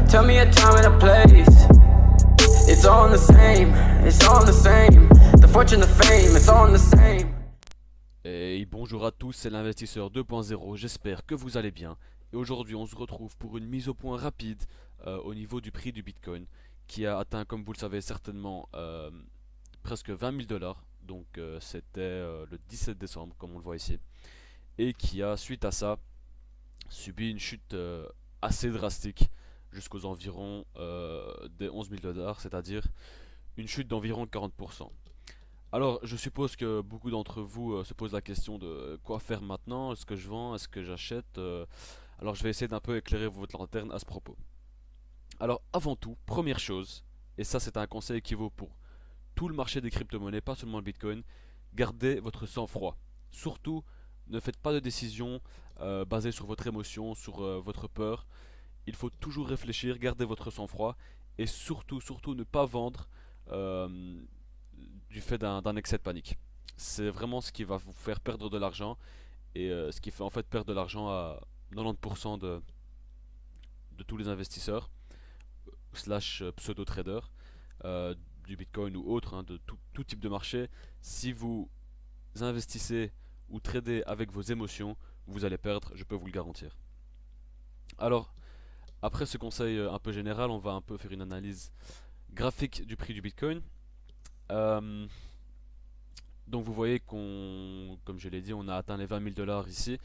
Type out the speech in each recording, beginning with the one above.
Tell me a time and a place. It's all the same, it's all the same. The fortune, the fame, it's all the same. Et bonjour à tous, c'est l'investisseur 2.0, j'espère que vous allez bien. Et aujourd'hui on se retrouve pour une mise au point rapide au niveau du prix du Bitcoin qui a atteint, comme vous le savez certainement, presque 20 000 dollars. Donc c'était le 17 décembre comme on le voit ici. Et qui a, suite à ça, subi une chute assez drastique jusqu'aux environs des 11 000 dollars, c'est-à-dire une chute d'environ 40%. Alors, je suppose que beaucoup d'entre vous se posent la question de quoi faire maintenant. Est-ce que je vends? Est-ce que j'achète? Alors, je vais essayer d'un peu éclairer votre lanterne à ce propos. Alors, avant tout, première chose, et ça c'est un conseil qui vaut pour tout le marché des crypto-monnaies, pas seulement le Bitcoin, gardez votre sang-froid. Surtout, ne faites pas de décisions basées sur votre émotion, sur votre peur. Il faut toujours réfléchir, garder votre sang-froid et surtout, surtout ne pas vendre du fait d'un excès de panique. C'est vraiment ce qui va vous faire perdre de l'argent et ce qui fait en fait perdre de l'argent à 90% de tous les investisseurs slash pseudo-traders du Bitcoin ou autre, hein, de tout type de marché. Si vous investissez ou tradez avec vos émotions, vous allez perdre, je peux vous le garantir. Alors, après ce conseil un peu général, on va un peu faire une analyse graphique du prix du Bitcoin. Donc vous voyez comme je l'ai dit, on a atteint les 20 000 dollars ici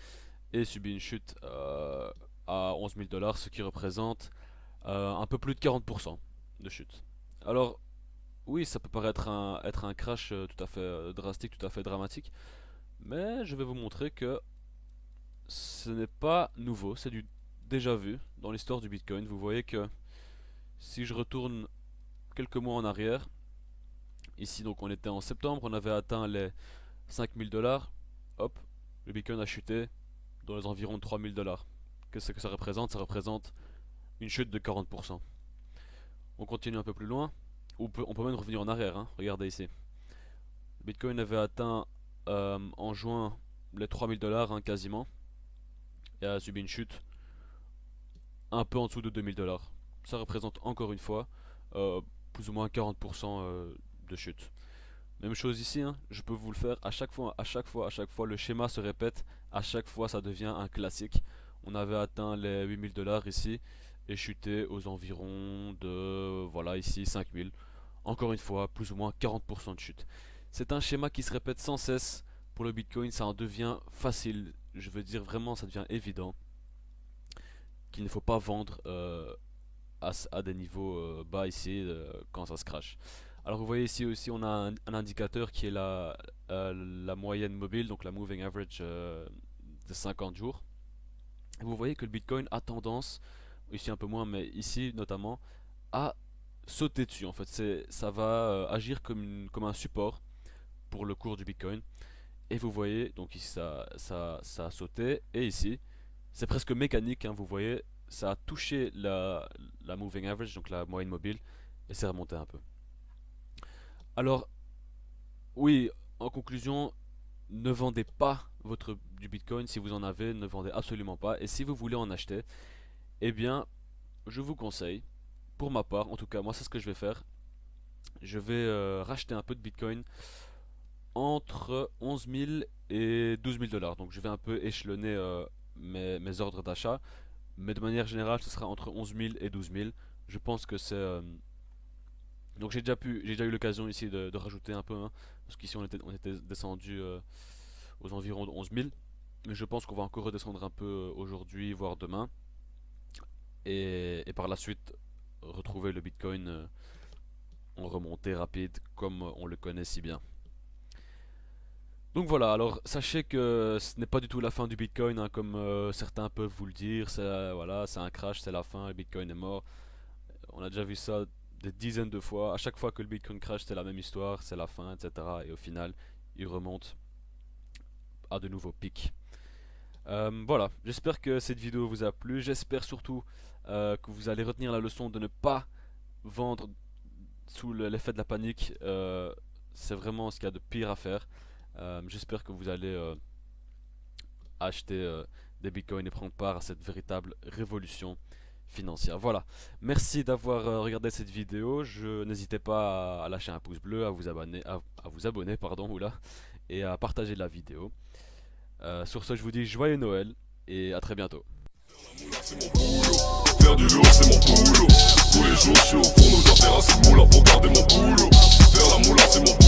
et subi une chute à 11 000 dollars, ce qui représente un peu plus de 40% de chute. Alors oui, ça peut paraître être un crash tout à fait drastique, tout à fait dramatique, mais je vais vous montrer que ce n'est pas nouveau, c'est du déjà vu dans l'histoire du Bitcoin. Vous voyez que si je retourne quelques mois en arrière, ici donc on était en septembre, on avait atteint les 5000 dollars, hop, le Bitcoin a chuté dans les environs de 3000 dollars. Qu'est-ce que ça représente? Ça représente une chute de 40%. On continue un peu plus loin, on peut même revenir en arrière, hein. Regardez ici. Le Bitcoin avait atteint en juin les 3000 dollars, hein, quasiment, et a subi une chute un peu en dessous de 2000 dollars. Ça représente encore une fois plus ou moins 40% de chute. Même chose ici, hein, je peux vous le faire à chaque fois, le schéma se répète, à chaque fois ça devient un classique. On avait atteint les 8000 dollars ici et chuté aux environs de, voilà ici, 5000. Encore une fois, plus ou moins 40% de chute. C'est un schéma qui se répète sans cesse pour le Bitcoin, ça en devient facile, je veux dire vraiment ça devient évident qu'il ne faut pas vendre à des niveaux bas ici quand ça se crache. Alors vous voyez ici aussi on a un indicateur qui est la moyenne mobile, donc la moving average de 50 jours. Et vous voyez que le Bitcoin a tendance, ici un peu moins mais ici notamment, à sauter dessus. En fait ça va agir comme un support pour le cours du Bitcoin. Et vous voyez donc ici ça a sauté et ici c'est presque mécanique, hein, vous voyez ça a touché la moving average, donc la moyenne mobile, et c'est remonté un peu. Alors, oui, en conclusion, ne vendez pas du Bitcoin si vous en avez, ne vendez absolument pas. Et si vous voulez en acheter, eh bien, je vous conseille, pour ma part, en tout cas, moi c'est ce que je vais faire. Je vais racheter un peu de Bitcoin entre 11 000 et 12 000 dollars. Donc je vais un peu échelonner mes ordres d'achat. Mais de manière générale, ce sera entre 11 000 et 12 000. Je pense que c'est... Donc j'ai déjà eu l'occasion ici de rajouter un peu, hein, parce qu'ici on était descendu aux environs de 11 000. Mais je pense qu'on va encore redescendre un peu aujourd'hui, voire demain. Et par la suite, retrouver le Bitcoin en remontée rapide, comme on le connaît si bien. Donc voilà, alors sachez que ce n'est pas du tout la fin du Bitcoin, hein, comme certains peuvent vous le dire. Voilà, c'est un crash, c'est la fin, le Bitcoin est mort. On a déjà vu ça des dizaines de fois. À chaque fois que le Bitcoin crash, c'est la même histoire, c'est la fin, etc. Et au final, il remonte à de nouveaux pics. Voilà, j'espère que cette vidéo vous a plu. J'espère surtout que vous allez retenir la leçon de ne pas vendre sous l'effet de la panique. C'est vraiment ce qu'il y a de pire à faire. J'espère que vous allez acheter des bitcoins et prendre part à cette véritable révolution financière. Voilà, merci d'avoir regardé cette vidéo. N'hésitez pas à lâcher un pouce bleu, à vous abonner, pardon, oula, et à partager la vidéo. Sur ce, je vous dis joyeux Noël et à très bientôt. Faire du lourd c'est mon boulot. Tous les jours je suis au fond, donc je dois faire assez de moula pour garder mon boulot. Faire la moula c'est mon boulot.